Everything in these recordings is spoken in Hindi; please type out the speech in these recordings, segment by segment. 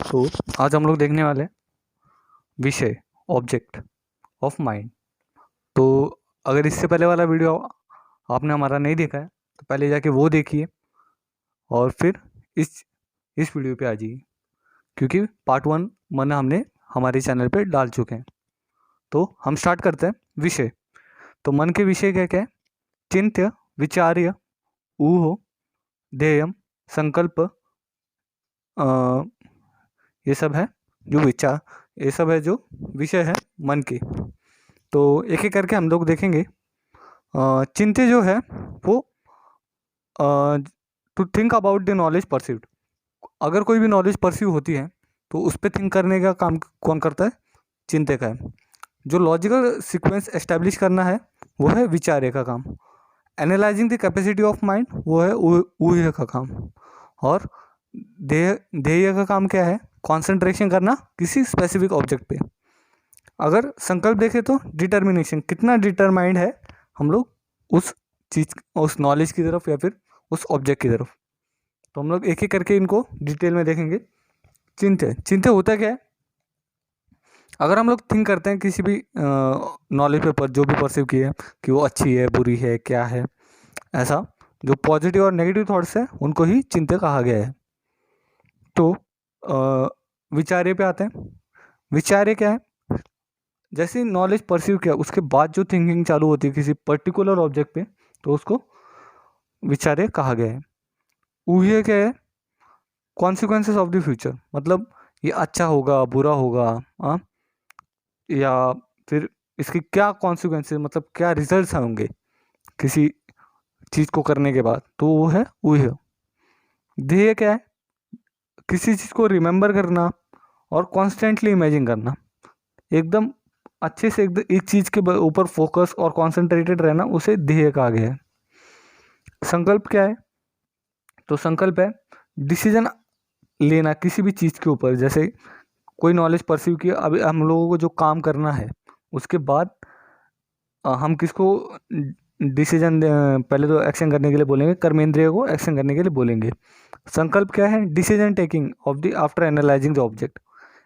तो आज हम लोग देखने वाले हैं विषय ऑब्जेक्ट ऑफ माइंड। तो अगर इससे पहले वाला वीडियो आपने हमारा नहीं देखा है तो पहले जाके वो देखिए और फिर इस वीडियो पे आ जाइए, क्योंकि पार्ट 1 मन हमने हमारे चैनल पे डाल चुके हैं। तो हम स्टार्ट करते हैं विषय। तो मन के विषय क्या क्या है? चिंत्य, विचार्य, ऊहो, ध्येयम, संकल्प, ये सब है जो विचार, ये सब है जो विषय है मन के। तो एक एक करके हम लोग देखेंगे। चिंत्य जो है वो to think about the knowledge perceived. अगर कोई भी नॉलेज परसीव होती है तो उस पर थिंक करने का काम कौन करता है? चिंत्य का है। जो लॉजिकल सीक्वेंस एस्टेब्लिश करना है वो है विचार्य का काम। Analysing the capacity of mind वो है ऊह्य का काम। और ध्येय का काम क्या है? कंसंट्रेशन करना किसी स्पेसिफिक ऑब्जेक्ट पे। अगर संकल्प देखें तो डिटर्मिनेशन, कितना डिटरमाइंड है हम लोग उस चीज, उस नॉलेज की तरफ या फिर उस ऑब्जेक्ट की तरफ। तो हम लोग एक एक करके इनको डिटेल में देखेंगे। चिंत्य होता क्या है? अगर हम लोग थिंक करते हैं किसी भी नॉलेज पे जो भी परसीव किए कि वो अच्छी है, बुरी है, क्या है, ऐसा जो पॉजिटिव और नेगेटिव थॉट्स है उनको ही चिंत्य कहा गया है। तो विचार्य पे आते हैं। विचार्य क्या है? जैसे नॉलेज परसीव किया उसके बाद जो थिंकिंग चालू होती है किसी पर्टिकुलर ऑब्जेक्ट पे, तो उसको विचार्य कहा गया है। ऊह्य क्या है? कॉन्सिक्वेंसेस ऑफ द फ्यूचर, मतलब ये अच्छा होगा, बुरा होगा, हाँ, या फिर इसके क्या कॉन्सिक्वेंसेस, मतलब क्या रिजल्ट्स होंगे किसी चीज़ को करने के बाद, तो वो है ऊह्य। ध्येय क्या है? किसी चीज़ को रिमेंबर करना और कॉन्स्टेंटली इमेजिन करना, एकदम अच्छे से एकदम एक चीज़ के ऊपर फोकस और कॉन्सेंट्रेटेड रहना, उसे ध्येय कहा गया है। संकल्प क्या है? तो संकल्प है डिसीजन लेना किसी भी चीज़ के ऊपर। जैसे कोई नॉलेज परसीव किया, अभी हम लोगों को जो काम करना है उसके बाद हम किसको डिसीजन, पहले तो एक्शन करने के लिए बोलेंगे, कर्मेंद्रिय को एक्शन करने के लिए बोलेंगे। संकल्प क्या है? Decision taking of the after analysing the object.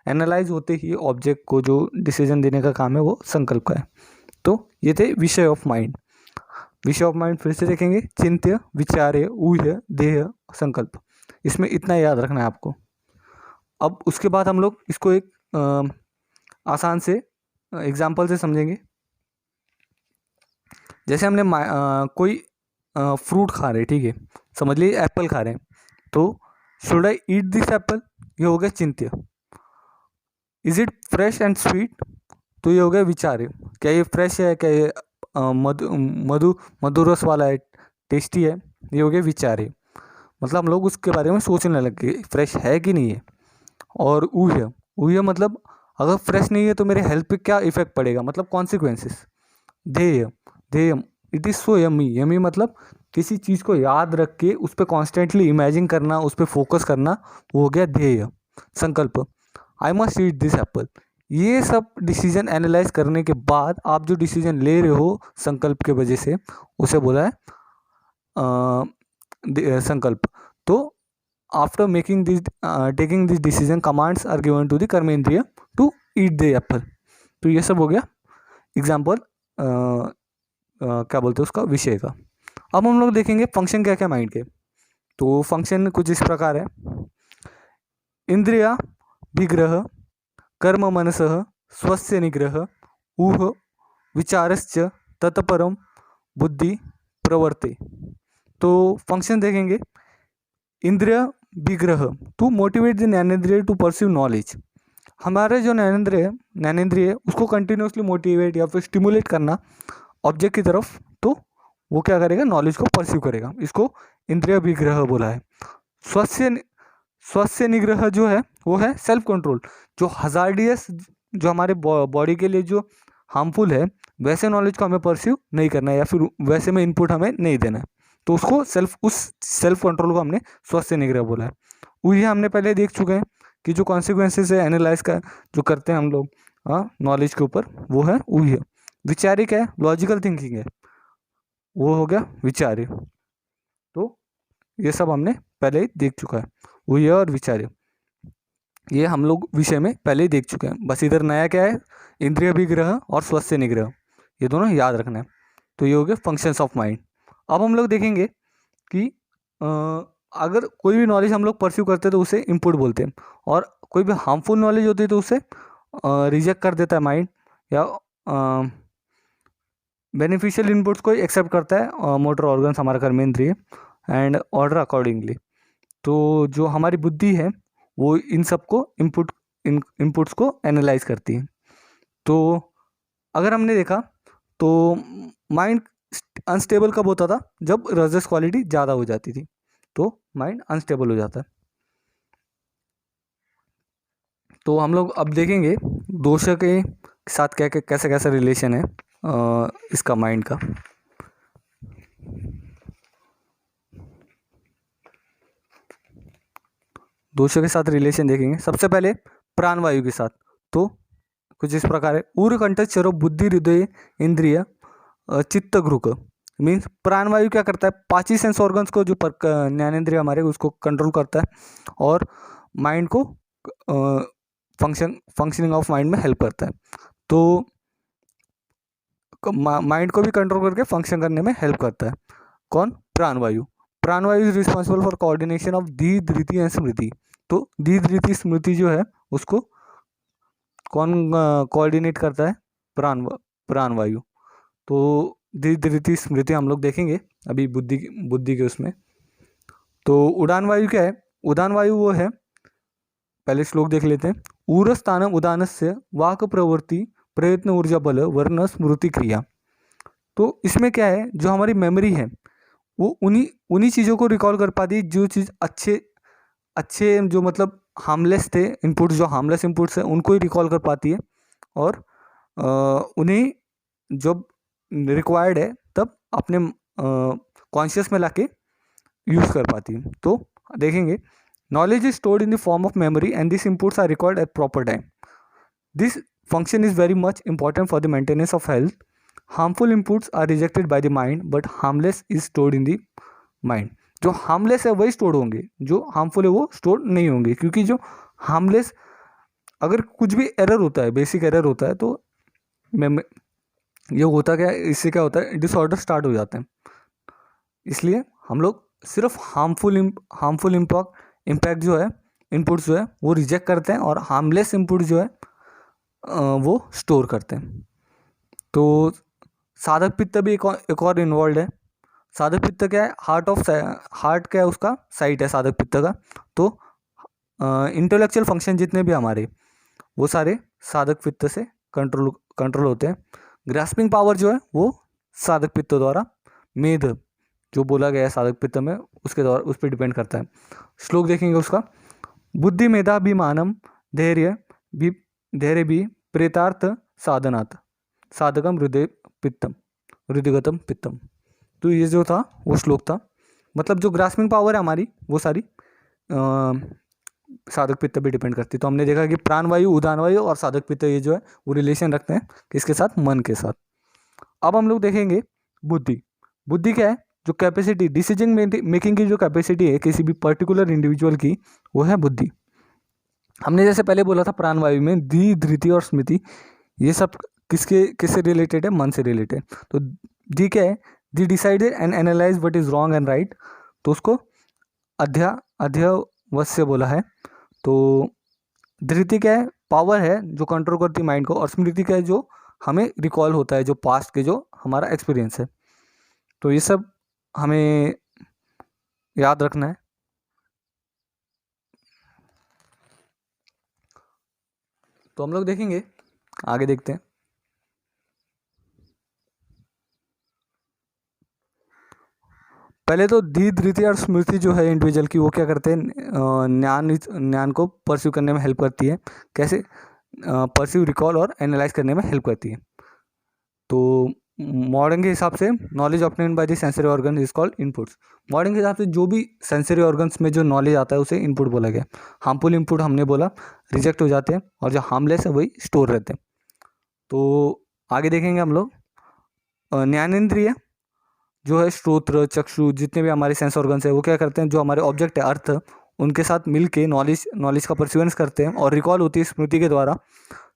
Analyse होते ही ऑब्जेक्ट को जो डिसीजन देने का काम है वो संकल्प का है। तो ये थे विषय ऑफ माइंड। विषय ऑफ माइंड फिर से देखेंगे। चिंत्य, विचार्य, ऊह्य, ध्येय, संकल्प। इसमें इतना याद रखना है आपको। अब उसके बाद हम लोग इसको एक आसान से एग्जाम्पल से समझेंगे। जैसे हमने कोई फ्रूट खा रहे, ठीक है, समझ लीजिए एप्पल खा रहे हैं, तो should I eat this apple, ये हो गया चिंत्य। Is it fresh and sweet, तो ये हो गया विचार्य। क्या ये फ्रेश है, क्या ये मधुर रस वाला है, टेस्टी है, ये हो गया विचार्य। मतलब हम लोग उसके बारे में सोचने लग गए फ्रेश है कि नहीं है। और ऊह्य, ऊह्य मतलब अगर फ्रेश नहीं है तो मेरे हेल्थ पे क्या इफेक्ट पड़ेगा, मतलब कॉन्सिक्वेंसेस। ध्येय, ध्येय it is so yummy, yummy मतलब किसी चीज़ को याद रख के उस पर कॉन्स्टेंटली इमेजिन करना, उस पर फोकस करना, वो हो गया ध्येय। संकल्प, I must eat this apple. ये सब डिसीजन एनालाइज करने के बाद आप जो डिसीजन ले रहे हो संकल्प के वजह से, उसे बोला है संकल्प। तो after making this taking this decision commands are given to the कर्मेंद्रिय टू ईट द एप्पल। तो ये सब हो गया एग्जाम्पल क्या बोलते हैं उसका, विषय का। अब हम लोग देखेंगे फंक्शन क्या क्या माइंड के। तो फंक्शन कुछ इस प्रकार है। इंद्रिया विग्रह, कर्म मनसः स्वस्य निग्रह, ऊह विचारश्च तत्परम बुद्धि प्रवर्ते। तो फंक्शन देखेंगे। इंद्रिय विग्रह, टू मोटिवेट द ज्ञानेंद्रिय टू परस्यू नॉलेज। हमारे जो ज्ञानेंद्रिय है उसको कंटिन्यूसली मोटिवेट या फिर स्टिमुलेट करना ऑब्जेक्ट की तरफ, तो वो क्या करेगा? नॉलेज को परस्यू करेगा। इसको इंद्रिय विग्रह बोला है। स्वस्थ निग्रह जो है वो है सेल्फ कंट्रोल। जो हजार्डियस, जो हमारे बॉडी के लिए जो हार्मफुल है, वैसे नॉलेज को हमें परस्यू नहीं करना है या फिर वैसे में इनपुट हमें नहीं देना है, तो उसको उस सेल्फ कंट्रोल को हमने स्वस्थ निग्रह बोला है। वही हमने पहले देख चुके हैं कि जो कॉन्सिक्वेंसेस है एनालाइज का जो करते हैं हम लोग, हाँ, नॉलेज के ऊपर, वो है वही है। विचार्य क्या है? लॉजिकल थिंकिंग है, वो हो गया विचार्य। तो ये सब हमने पहले ही देख चुका है, वही है और विचार्य। ये हम लोग विषय में पहले ही देख चुके हैं। बस इधर नया क्या है, इंद्रिय अभिग्रह और स्वस्थ निग्रह, ये दोनों याद रखना है। तो ये हो गए फंक्शंस ऑफ माइंड। अब हम लोग देखेंगे कि अगर कोई भी नॉलेज हम लोग परस्यू करते हैं तो उसे इनपुट बोलते हैं, और कोई भी हार्मफुल नॉलेज होती है तो उसे रिजेक्ट कर देता है माइंड, या बेनिफिशियल इनपुट्स को एक्सेप्ट करता है मोटर ऑर्गन्स, हमारा कर्मेंद्रिय, एंड ऑर्डर अकॉर्डिंगली। तो जो हमारी बुद्धि है वो इन सबको इनपुट्स को एनालाइज करती है। तो अगर हमने देखा तो माइंड अनस्टेबल कब होता था, जब रजस क्वालिटी ज़्यादा हो जाती थी, तो माइंड अनस्टेबल हो जाता है। तो हम लोग अब देखेंगे दोष के साथ क्या क्या कैसे कैसे रिलेशन है इसका माइंड का। दोषों के साथ रिलेशन देखेंगे। सबसे पहले प्राणवायु के साथ, तो कुछ इस प्रकार है। उर कंठ चरो बुद्धि हृदय इंद्रिय चित्त घ्रुक। मीन्स प्राणवायु क्या करता है, पांच सेंस ऑर्गन्स को, जो ज्ञानेंद्रिय हमारे, उसको कंट्रोल करता है और माइंड को फंक्शनिंग ऑफ माइंड में हेल्प करता है। तो माइंड को भी कंट्रोल करके फंक्शन करने में हेल्प करता है कौन, प्राणवायु। प्राणवायु is responsible for coordination of धी धृति एंड स्मृति। तो धी धृति स्मृति जो है उसको कौन कोऑर्डिनेट करता है, प्राणवायु। तो धी धृति स्मृति हम लोग देखेंगे अभी बुद्धि के उसमें। तो उड़ान वायु क्या है, उड़ान वायु वो है, पहले श्लोक देख लेते हैं। ऊरस्थानम उदानस्य वाक प्रवृत्ति प्रयत्न ऊर्जा बल वर्ण स्मृति क्रिया। तो इसमें क्या है, जो हमारी मेमोरी है वो उन्हीं चीज़ों को रिकॉल कर पाती है जो चीज़ अच्छे जो मतलब हार्मलेस थे इनपुट्स, जो हार्मलेस इनपुट्स हैं उनको ही रिकॉल कर पाती है, और उन्हें जब रिक्वायर्ड है तब अपने कॉन्शियस में लाके यूज़ कर पाती है। तो देखेंगे, knowledge is stored in the form of memory and this inputs are record at proper time. This function is very much important for the maintenance of health. Harmful inputs are rejected by the mind, but harmless is stored in the mind. जो हार्मलेस है वही स्टोर होंगे, जो हार्मफुल है वो स्टोर नहीं होंगे, क्योंकि जो हार्मलेस, अगर कुछ भी एरर होता है, बेसिक एरर होता है, तो ये होता क्या है, इससे क्या होता है, डिसऑर्डर स्टार्ट हो जाते हैं। इसलिए हम लोग सिर्फ हार्मफुल इम्पैक्ट जो है, इनपुट्स जो है वो रिजेक्ट करते हैं, और हार्मलेस इनपुट जो है वो स्टोर करते हैं। तो साधक पित्त भी एक और इन्वॉल्व है। साधक पित्त क्या है, हार्ट क्या है उसका साइट है साधक पित्त का। तो इंटेलेक्चुअल फंक्शन जितने भी हमारे, वो सारे साधक पित्त से कंट्रोल होते हैं। ग्रास्पिंग पावर जो है वो साधक पित्त द्वारा, मेध जो बोला गया है साधक पित्त में, उसके द्वारा उस पर डिपेंड करता है। श्लोक देखेंगे उसका। बुद्धि मेधाभिमानम धैर्य भी प्रेतार्थ साधनात् साधकम हृदयगतम पित्तम। तो ये जो था वो श्लोक था, मतलब जो ग्रास्पिंग पावर है हमारी वो सारी साधक पित्त पे डिपेंड करती है। तो हमने देखा कि प्राणवायु, उदान वायु और साधक पित्त ये जो है वो रिलेशन रखते हैं किसके साथ, मन के साथ। अब हम लोग देखेंगे बुद्धि क्या है, जो कैपेसिटी, डिसीजन मेकिंग की जो कैपेसिटी है किसी भी पर्टिकुलर इंडिविजुअल की, वो है बुद्धि। हमने जैसे पहले बोला था प्राणवायु में धी धृति और स्मृति, ये सब किससे रिलेटेड है, मन से रिलेटेड। तो धी क्या है, धी decided and analyse what is wrong and right, तो उसको अध्यवस्य बोला है। तो धृति क्या है, पावर है जो कंट्रोल करती है माइंड को, और स्मृति क्या है, जो हमें रिकॉल होता है, जो पास्ट के जो हमारा एक्सपीरियंस है। तो ये सब हमें याद रखना है। तो हम लोग देखेंगे, आगे देखते हैं। पहले तो धी धृति और स्मृति जो है इंडिविजुअल की, वो क्या करते हैं, ज्ञान को परस्यू करने में हेल्प करती है। कैसे, परस्यू, रिकॉल और एनालाइज करने में हेल्प करती है। तो मॉडर्न के हिसाब से knowledge obtained by the sensory organ is called inputs. Modern के हिसाब से जो भी सेंसरी ऑर्गन्स में जो नॉलेज आता है उसे इनपुट बोला गया। हार्मफुल इनपुट हमने बोला रिजेक्ट हो जाते हैं, और जो हार्मलेस है वही स्टोर रहते हैं। तो आगे देखेंगे हम लोग, ज्ञानेंद्रिय जो है, श्रोत्र, चक्षु, जितने भी हमारे सेंस ऑर्गन्स है, वो क्या करते हैं, जो हमारे ऑब्जेक्ट है अर्थ, उनके साथ मिल के नॉलेज का परसिवेंस करते हैं और रिकॉल होती है स्मृति के द्वारा।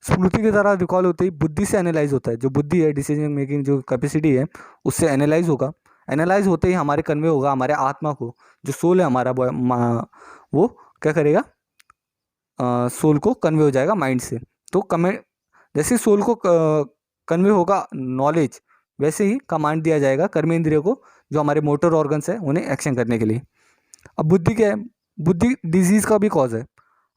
स्मृति के द्वारा रिकॉल होते ही बुद्धि से एनालाइज होता है। जो बुद्धि है, डिसीजन मेकिंग जो कैपेसिटी है, उससे एनालाइज होगा। एनालाइज होते ही हमारे कन्वे होगा हमारे आत्मा को, जो सोल है हमारा वो क्या करेगा, सोल को कन्वे हो जाएगा माइंड से। तो जैसे सोल को कन्वे होगा नॉलेज, वैसे ही कमांड दिया जाएगा कर्मेंद्रिय को, जो हमारे मोटर ऑर्गन्स है, उन्हें एक्शन करने के लिए। अब बुद्धि क्या है? बुद्धि डिजीज़ का भी कॉज है।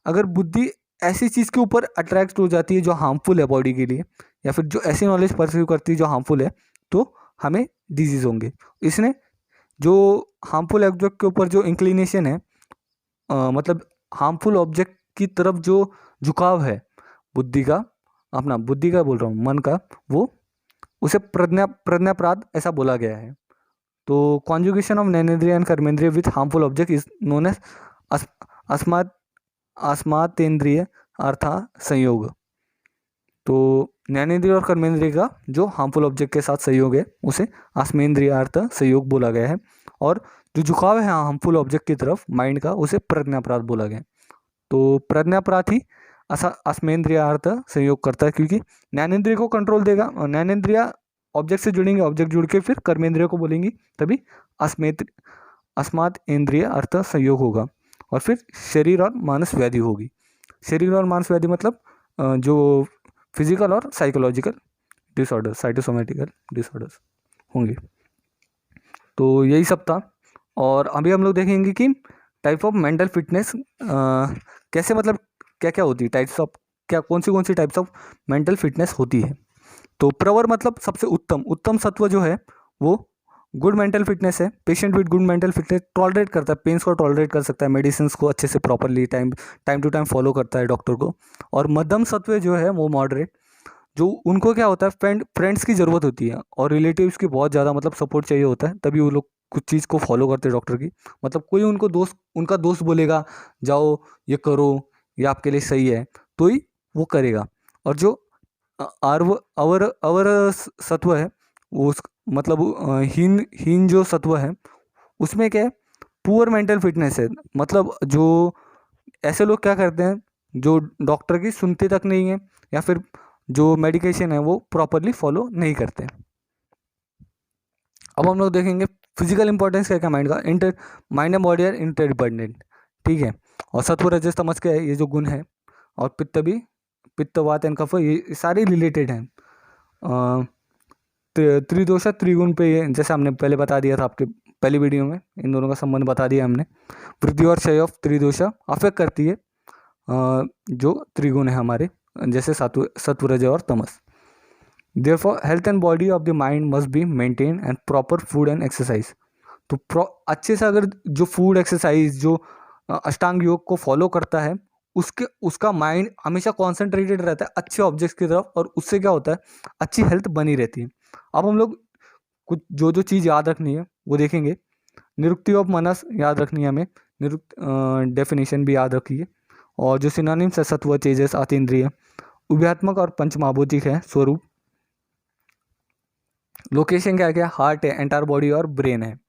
अगर बुद्धि ऐसी चीज़ के ऊपर अट्रैक्ट हो जाती है जो हार्मफुल है बॉडी के लिए, या फिर जो ऐसी नॉलेज परसीव करती है जो हार्मफुल है, तो हमें डिजीज़ होंगे। इसने जो हार्मफुल ऑब्जेक्ट के ऊपर जो इंक्लिनेशन है, मतलब हार्मफुल ऑब्जेक्ट की तरफ जो झुकाव है बुद्धि का, अपना बुद्धि का बोल रहा हूँ, मन का, वो उसे प्रज्ञापराध ऐसा बोला गया है। तो कॉन्जुगेशन ऑफ ज्ञानेंद्रिय एंड कर्मेंद्रिय with harmful object is known as अस्मातेंद्रिय अर्थात संयोग। तो ज्ञानेंद्रिय और कर्मेंद्रिय का जो हार्मफुल ऑब्जेक्ट के साथ सहयोग है उसे अस्मेंद्रिय अर्थ संयोग बोला गया है। और जो झुकाव है हार्मफुल ऑब्जेक्ट की तरफ माइंड का, उसे प्रज्ञापराध बोला गया है। तो प्रज्ञापराध ही अस्मेंद्रिय अर्थ संयोग करता है, क्योंकि ज्ञानेंद्रिय को कंट्रोल देगा। ज्ञानेंद्रिय ऑब्जेक्ट से जुड़ेंगे, ऑब्जेक्ट जुड़ के फिर कर्मेंद्रिय को बोलेंगी, तभी अस्मात इंद्रिय अर्थ संयोग होगा। और फिर शरीर और मानस व्याधि होगी। शरीर और मानस व्याधि मतलब जो फिजिकल और साइकोलॉजिकल डिसऑर्डर, साइटोसोमेटिकल डिसऑर्डर्स होंगे। तो यही सब था। और अभी हम लोग देखेंगे कि टाइप ऑफ मेंटल फिटनेस कैसे, मतलब क्या क्या होती है, टाइप्स ऑफ क्या, कौन सी टाइप्स ऑफ मेंटल फिटनेस होती है। तो प्रवर मतलब सबसे उत्तम सत्व जो है वो गुड मेंटल फिटनेस है। Patient with good mental fitness tolerate करता है, पेन्स को टॉलरेट कर सकता है, मेडिसिन को अच्छे से properly time to time follow करता है डॉक्टर को। और मध्यम सत्व जो है वो मॉडरेट, जो उनको क्या होता है, फ्रेंड्स की ज़रूरत होती है और रिलेटिव्स की बहुत ज़्यादा मतलब सपोर्ट चाहिए होता है, तभी वो लोग कुछ चीज़ को फॉलो करते हैं डॉक्टर की। मतलब कोई उनका दोस्त बोलेगा जाओ ये करो, ये आपके लिए सही है, तो ही वो करेगा। और जो अवर सत्व है वो मतलब हीन जो सत्व है उसमें क्या है, पुअर मेंटल फिटनेस है। मतलब जो ऐसे लोग क्या करते हैं जो डॉक्टर की सुनते तक नहीं है, या फिर जो मेडिकेशन है वो प्रॉपरली फॉलो नहीं करते। अब हम लोग देखेंगे फिजिकल इंपॉर्टेंस क्या क्या माइंड का। Mind and body are interdependent, ठीक है। और सत्व रजस तमस क्या है, ये जो गुण है, और पित्त वात एंड कफ, ये सारे रिलेटेड हैं। त्रिदोषा त्रिगुण पे, ये जैसे हमने पहले बता दिया था आपके पहली वीडियो में, इन दोनों का संबंध बता दिया हमने। वृद्धि और क्षय ऑफ त्रिदोषा अफेक्ट करती है जो त्रिगुण है हमारे, जैसे सत्व रज और तमस। Therefore health and body of the mind must be maintain and proper food and exercise. तो अच्छे से अगर जो फूड एक्सरसाइज जो अष्टांग योग को फॉलो करता है, उसका माइंड हमेशा कॉन्सेंट्रेटेड रहता है अच्छे ऑब्जेक्ट्स की तरफ, और उससे क्या होता है, अच्छी हेल्थ बनी रहती है। अब हम लोग कुछ जो चीज़ याद रखनी है वो देखेंगे। निरुक्ति ऑफ मनस याद रखनी है हमें, डेफिनेशन भी याद रखिए। और जो सिनोनिम्स है सत्व, तेजस, आतेंद्रिय, उभयात्मक और पंचमहाभूतिक है स्वरूप। लोकेशन क्या क्या, हार्ट है, एंटायर बॉडी और ब्रेन है।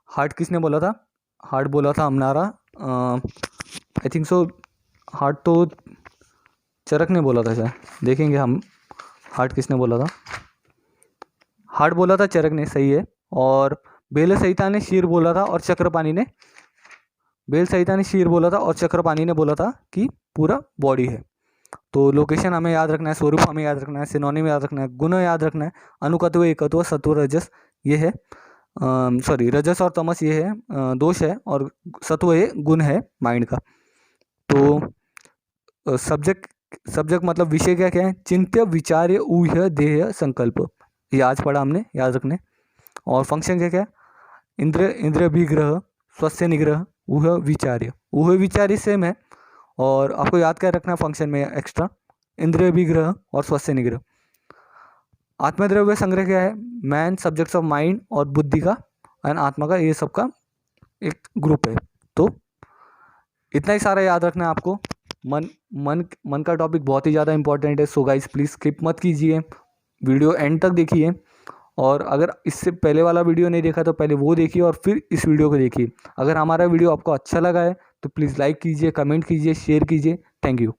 हार्ट किसने बोला था? हार्ट बोला था हमारा आई थिंक सो, हार्ट तो चरक ने बोला था शायद, देखेंगे हम हार्ट किसने बोला था। हार्ट बोला था चरक ने, सही है। और बेल संहिता ने शीर बोला था, और चक्रपाणी ने बोला था कि पूरा बॉडी है। तो लोकेशन हमें याद रखना है, स्वरूप हमें याद रखना है, सिनोनिम याद रखना है, गुण याद रखना है। अनुकत्व, एकत्व, सत्व, रजस ये है, रजस और तमस ये है दोष है, और सत्व ये गुण है माइंड का। तो सब्जेक्ट मतलब विषय क्या क्या है, चिंत्य, विचार्य, ऊह्य, ध्येय, संकल्प, ये आज पढ़ा हमने, याद रखने। और फंक्शन क्या क्या है, इंद्रिय विग्रह, स्वस्थ निग्रह, ऊह्य, विचार्य सेम है, और आपको याद क्या रखना है फंक्शन में एक्स्ट्रा, इंद्रिय विग्रह और स्वस्थ निग्रह। आत्मद्रव्य संग्रह क्या है, मैन, सब्जेक्ट्स ऑफ माइंड और बुद्धि का एंड आत्मा का, ये सबका एक ग्रुप है। तो इतना ही सारा याद रखना है आपको। मन का टॉपिक बहुत ही ज़्यादा इंपॉर्टेंट है। सो गाइस प्लीज़ स्किप मत कीजिए, वीडियो एंड तक देखिए। और अगर इससे पहले वाला वीडियो नहीं देखा तो पहले वो देखिए और फिर इस वीडियो को देखिए। अगर हमारा वीडियो आपको अच्छा लगा है तो प्लीज़ लाइक कीजिए, कमेंट कीजिए, शेयर कीजिए। Thank you.